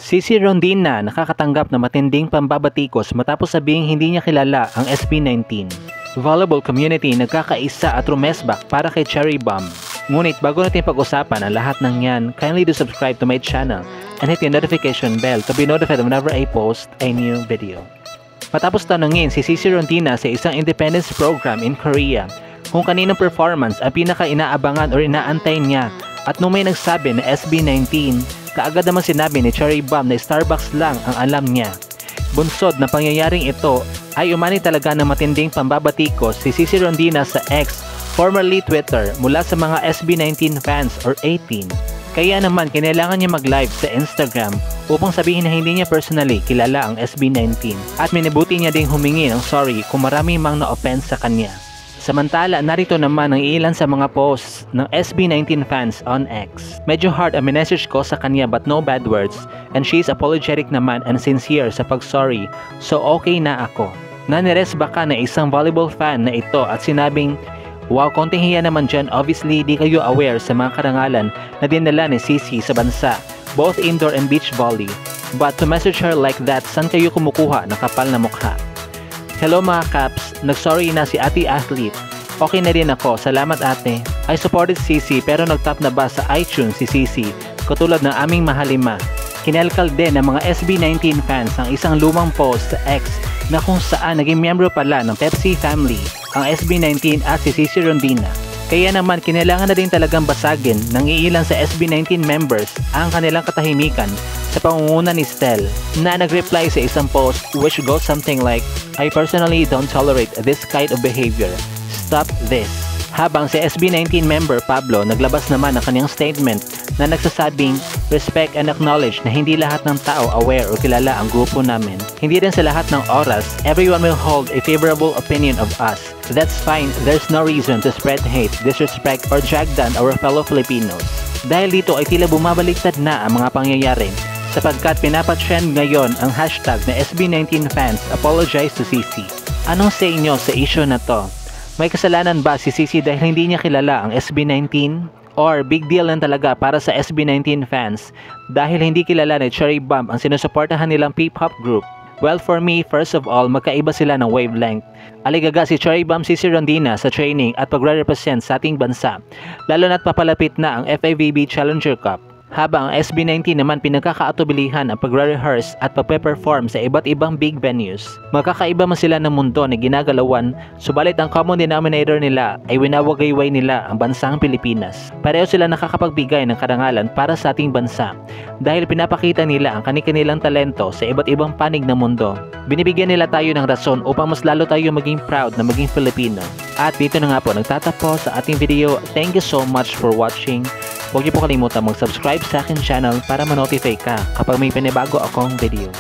Cici Rondina nakakatanggap na matinding pambabatikos matapos sabihing hindi niya kilala ang SB19. Volleyball community nagkakaisa at rumesbak para kay Cherry Bomb. Ngunit bago natin pag-usapan ang lahat ng yan, kindly do subscribe to my channel and hit the notification bell to be notified whenever I post a new video. Matapos tanungin si Cici Rondina sa isang independence program in Korea kung kaninong performance ang pinaka-inaabangan o inaantay niya, at nung may nagsabi na SB19, kaagad naman sinabi ni Cherry Bomb na Starbucks lang ang alam niya. Bunsod na pangyayaring ito ay umani talaga ng matinding pambabatikos si Cici Rondina sa X, formerly Twitter, mula sa mga SB19 fans or 18. Kaya naman kinailangan niya mag-live sa Instagram upang sabihin na hindi niya personally kilala ang SB19 at minabuti niya ding humingi ng sorry kung marami mang na-offense sa kanya. Samantala, narito naman ang ilan sa mga posts ng SB19 fans on X. Medyo hard ang message ko sa kanya but no bad words, and she's apologetic naman and sincere sa pag-sorry, so okay na ako. Nanires baka na isang volleyball fan na ito at sinabing, wow, konting hiya naman dyan, obviously di kayo aware sa mga karangalan na dinala ni Cici sa bansa, both indoor and beach volley. But to message her like that, saan kayo kumukuha ng kapal na mukha? Hello mga Caps, nag-sorry na si Ate Athlete. Okay na rin ako, salamat ate. I supported Cici pero nag-top na ba sa iTunes si Cici, katulad ng aming mahalima. Kinelkal din ng mga SB19 fans ang isang lumang post sa X na kung saan naging miyembro pala ng Pepsi family ang SB19 at si Cici Rondina. Kaya naman kinailangan na din talagang basagin ng iilan sa SB19 members ang kanilang katahimikan sa pangunguna ni Stel, na nag-reply sa isang post which goes something like, I personally don't tolerate this kind of behavior. Stop this. Habang si SB19 member Pablo naglabas naman ng kanyang statement na nagsasabing respect and acknowledge na hindi lahat ng tao aware o kilala ang grupo namin. Hindi rin sa lahat ng oras, everyone will hold a favorable opinion of us. That's fine, there's no reason to spread hate, disrespect, or drag down our fellow Filipinos. Dahil dito ay tila bumabaliktad na ang mga pangyayari sapagkat pinapatrend ngayon ang hashtag na SB19 fans apologize to Cici. Anong say inyo sa issue na to? May kasalanan ba si Cici dahil hindi niya kilala ang SB19? Or big deal lang talaga para sa SB19 fans dahil hindi kilala ni Cherry Bomb ang sinusuportahan nilang P-pop group? Well, for me, first of all, magkaiba sila ng wavelength. Aligaga si Cherry Bomb Cici Rondina sa training at pagre-represent sa ating bansa, lalo na't papalapit na ang FIVB Challenger Cup. Habang ang SB19 naman pinagkakaatubilihan ang pagre-rehearse at pagpe-perform sa iba't ibang big venues. Magkakaiba man sila ng mundo na ginagalawan, subalit ang common denominator nila ay winawagayway nila ang bansang Pilipinas. Pareho sila nakakapagbigay ng karangalan para sa ating bansa dahil pinapakita nila ang kani-kanilang talento sa iba't ibang panig ng mundo. Binibigyan nila tayo ng rason upang mas lalo tayo maging proud na maging Filipino. At dito na nga po nagtatapos sa ating video. Thank you so much for watching. Huwag niyo po kalimutan mag-subscribe sa aking channel para ma-notify ka kapag may panibago akong video.